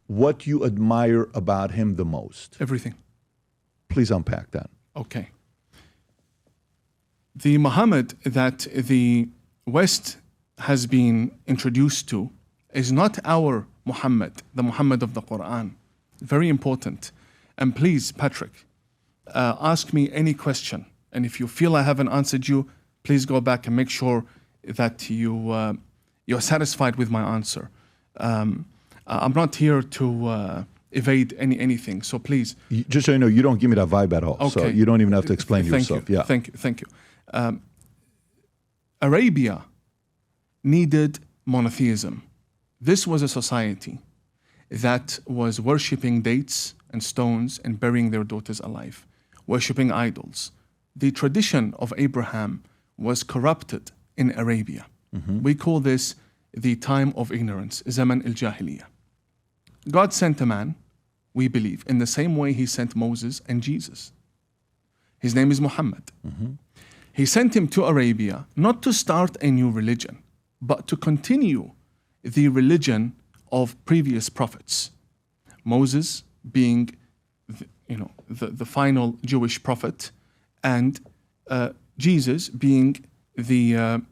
what you admire about him the most. Everything. Please unpack that. Okay. The Muhammad that the West has been introduced to is not our Muhammad, the Muhammad of the Quran. Very important. And please, Patrick, ask me any question. And if you feel I haven't answered you, please go back and make sure that you're satisfied with my answer. I'm not here to evade anything. So please. Just so you know, you don't give me that vibe at all. Okay. So you don't even have to explain yourself. Yeah. Thank you. Arabia needed monotheism. This was a society that was worshipping dates and stones and burying their daughters alive, worshipping idols. The tradition of Abraham was corrupted in Arabia. Mm-hmm. We call this the time of ignorance, Zaman al-Jahiliyyah. God sent a man, we believe, in the same way he sent Moses and Jesus. His name is Muhammad. Mm-hmm. He sent him to Arabia not to start a new religion, but to continue the religion of previous prophets. Moses being, the final Jewish prophet, and Jesus being the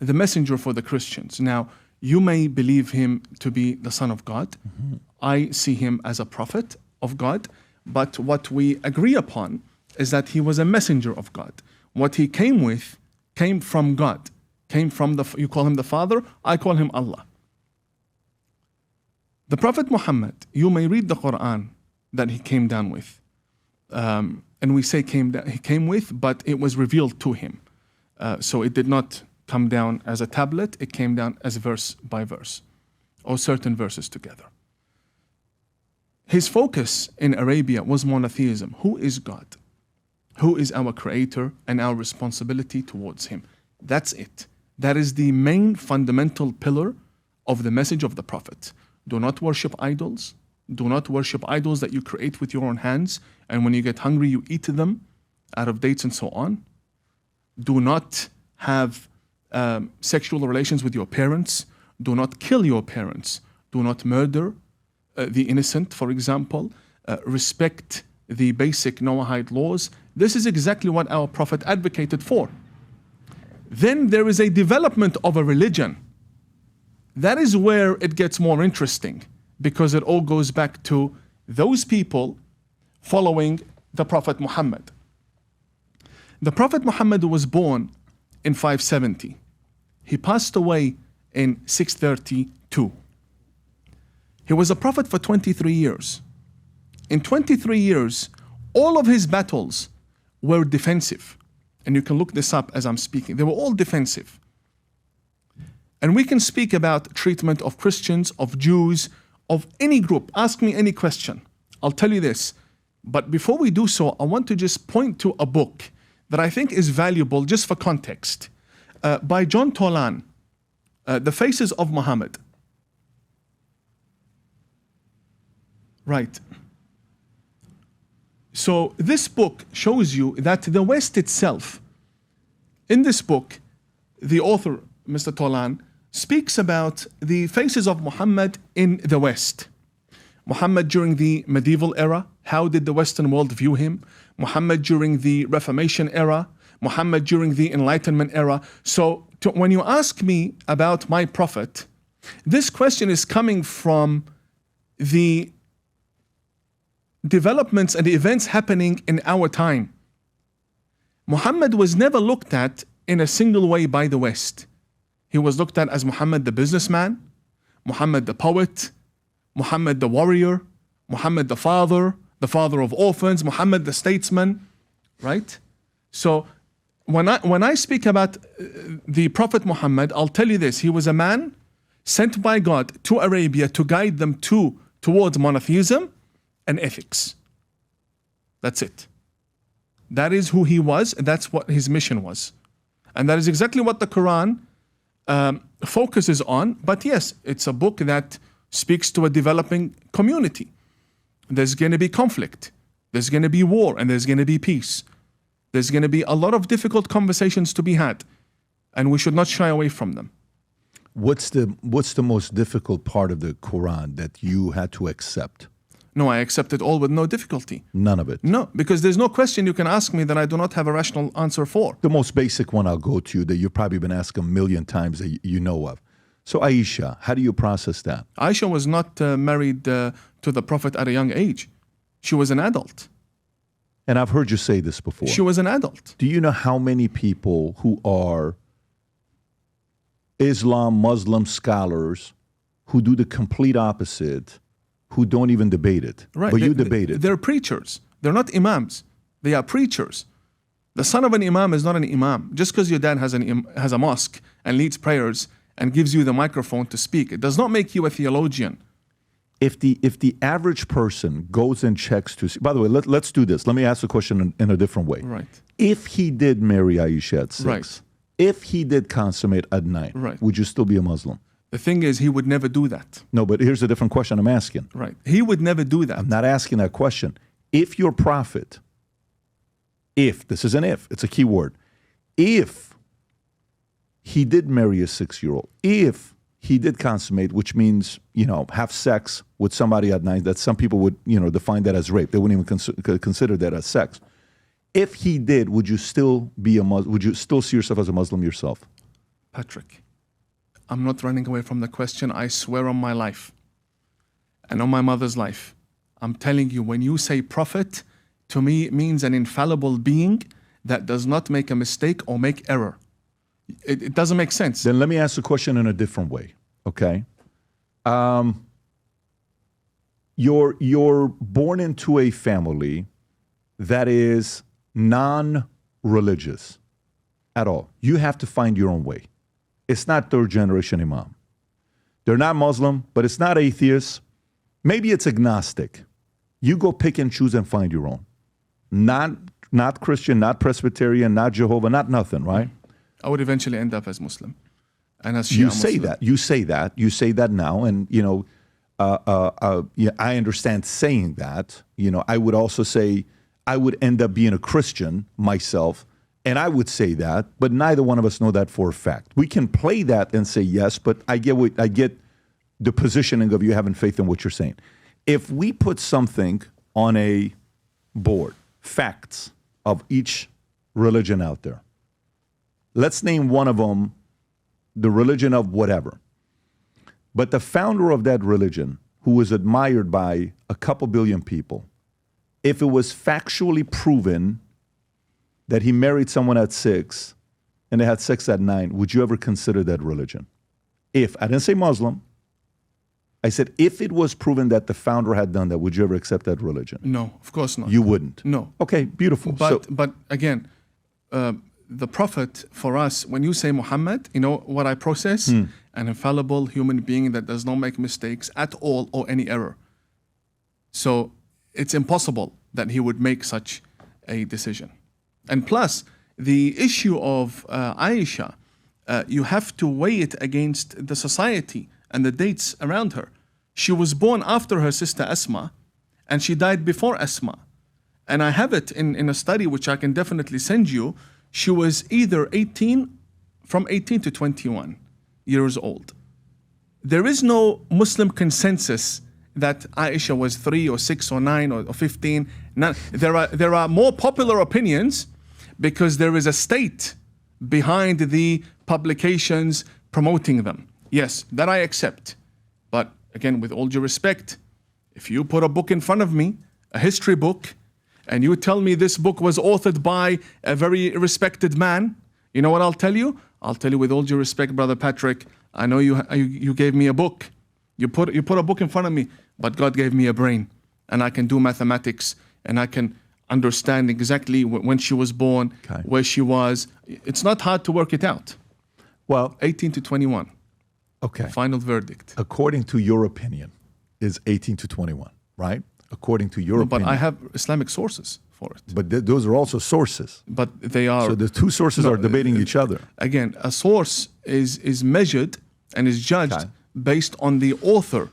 messenger for the Christians. Now, you may believe him to be the Son of God. Mm-hmm. I see him as a prophet of God, but what we agree upon is that he was a messenger of God. What he came with came from God, came from you call him the Father, I call him Allah. The Prophet Muhammad, you may read the Quran that he came down with. And we say he came with, but it was revealed to him. So it did not come down as a tablet, it came down as verse by verse, or certain verses together. His focus in Arabia was monotheism. Who is God? Who is our creator and our responsibility towards him? That's it. That is the main fundamental pillar of the message of the Prophet. Do not worship idols. Do not worship idols that you create with your own hands, and when you get hungry, you eat them out of dates and so on. Do not have sexual relations with your parents. Do not kill your parents. Do not murder the innocent, for example. Respect the basic Noahide laws. This is exactly what our Prophet advocated for. Then there is a development of a religion. That is where it gets more interesting, because it all goes back to those people following the Prophet Muhammad. The Prophet Muhammad was born in 570. He passed away in 632. He was a prophet for 23 years. In 23 years, all of his battles were defensive. And you can look this up as I'm speaking. They were all defensive. And we can speak about treatment of Christians, of Jews, of any group. Ask me any question. I'll tell you this. But before we do so, I want to just point to a book that I think is valuable just for context, by John Tolan, The Faces of Muhammad. Right. So this book shows you that the West itself, in this book, the author, Mr. Tolan, speaks about the faces of Muhammad in the West. Muhammad during the medieval era, how did the Western world view him? Muhammad during the Reformation era, Muhammad during the Enlightenment era. So when you ask me about my prophet, this question is coming from the developments and the events happening in our time. Muhammad was never looked at in a single way by the West. He was looked at as Muhammad the businessman, Muhammad the poet, Muhammad the warrior, Muhammad the father of orphans, Muhammad the statesman, right? So when I speak about the Prophet Muhammad, I'll tell you this. He was a man sent by God to Arabia to guide them towards monotheism and ethics. That's it. That is who he was, and that's what his mission was. And that is exactly what the Quran focuses on. But yes, it's a book that speaks to a developing community. There's going to be conflict. There's going to be war, and there's going to be peace. There's going to be a lot of difficult conversations to be had, and we should not shy away from them. What's the most difficult part of the Quran that you had to accept? No, I accept it all with no difficulty. None of it. No, because there's no question you can ask me that I do not have a rational answer for. The most basic one I'll go to that you've probably been asked a million times that you know of. So Aisha, how do you process that? Aisha was not married to the Prophet at a young age. She was an adult. And I've heard you say this before. She was an adult. Do you know how many people who are Islam, Muslim scholars who do the complete opposite, who don't even debate it? Right. But you debate it. They're preachers. They're not imams. They are preachers. The son of an imam is not an imam. Just because your dad has a mosque and leads prayers and gives you the microphone to speak, it does not make you a theologian. If the average person goes and checks to see, by the way, let's do this. Let me ask the question in a different way. Right. If he did marry Aisha at 6, Right. if he did consummate at 9, Right. would you still be a Muslim? The thing is, he would never do that. No, but here's a different question I'm asking. Right. He would never do that. I'm not asking that question. If your prophet, this is an if, it's a key word, if he did marry a 6-year-old, if he did consummate, which means, have sex with somebody at 9, that some people would, define that as rape. They wouldn't even consider that as sex. If he did, would you still be a Muslim? Would you still see yourself as a Muslim yourself? Patrick, I'm not running away from the question. I swear on my life and on my mother's life. I'm telling you, when you say prophet, to me it means an infallible being that does not make a mistake or make error. It doesn't make sense. Then let me ask the question in a different way, okay? You're born into a family that is non-religious at all. You have to find your own way. It's not third generation imam. They're not Muslim, but it's not atheist. Maybe it's agnostic. You go pick and choose and find your own. Not Christian, not Presbyterian, not Jehovah, not nothing, right? I would eventually end up as Muslim. And as Shia You Muslim. You say that now, and I understand saying that. I would also say I would end up being a Christian myself, and I would say that, but neither one of us know that for a fact. We can play that and say yes, but I get the positioning of you having faith in what you're saying. If we put something on a board, facts of each religion out there, let's name one of them the religion of whatever. But the founder of that religion, who was admired by a couple billion people, if it was factually proven that he married someone at 6 and they had sex at 9, would you ever consider that religion? If, I didn't say Muslim, I said if it was proven that the founder had done that, would you ever accept that religion? No, of course not. You wouldn't? No. Okay, beautiful. But again, the Prophet for us, when you say Muhammad, you know what I process? An infallible human being that does not make mistakes at all or any error. So it's impossible that he would make such a decision. And plus, the issue of Aisha, you have to weigh it against the society and the dates around her. She was born after her sister Asma, and she died before Asma. And I have it in a study which I can definitely send you. She was either from 18 to 21 years old. There is no Muslim consensus that Aisha was 3 or 6 or 9 or 15. None. There are more popular opinions because there is a state behind the publications promoting them. Yes, that I accept. But again, with all due respect, if you put a book in front of me, a history book, and you tell me this book was authored by a very respected man, you know what I'll tell you? I'll tell you with all due respect, Brother Patrick, I know you gave me a book. You put a book in front of me, but God gave me a brain, and I can do mathematics, and I can understand exactly when she was born, Okay. where she was. It's not hard to work it out. Well, 18 to 21. okay. Final verdict. According to your opinion, is 18 to 21, right? According to your But opinion. I have Islamic sources for it. But those are also sources. But they are... So the two sources are debating each other. Again, a source is measured and is judged Okay. based on the author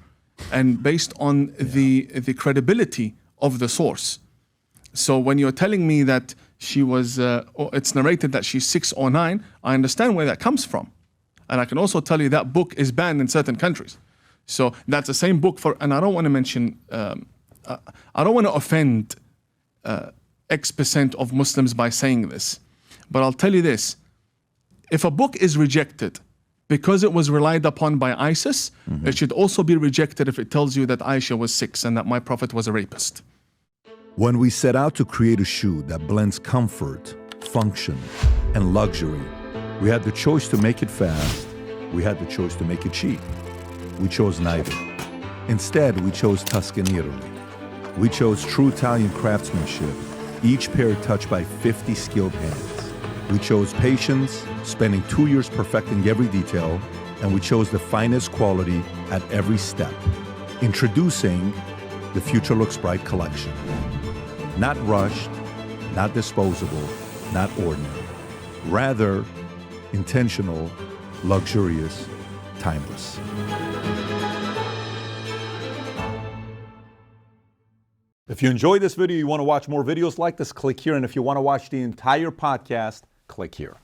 and based on the credibility of the source. So when you're telling me that she was, it's narrated that she's 6 or 9, I understand where that comes from. And I can also tell you that book is banned in certain countries. So that's the same book and I don't want to mention, I don't want to offend X% of Muslims by saying this, but I'll tell you this. If a book is rejected because it was relied upon by ISIS, it should also be rejected if it tells you that Aisha was 6 and that my prophet was a rapist. When we set out to create a shoe that blends comfort, function, and luxury, we had the choice to make it fast, we had the choice to make it cheap. We chose neither. Instead, we chose Tuscany, Italy. We chose true Italian craftsmanship, each pair touched by 50 skilled hands. We chose patience, spending 2 years perfecting every detail, and we chose the finest quality at every step. Introducing the Future Looks Bright collection. Not rushed, not disposable, not ordinary. Rather, intentional, luxurious, timeless. If you enjoyed this video, you want to watch more videos like this, click here. And if you want to watch the entire podcast, click here.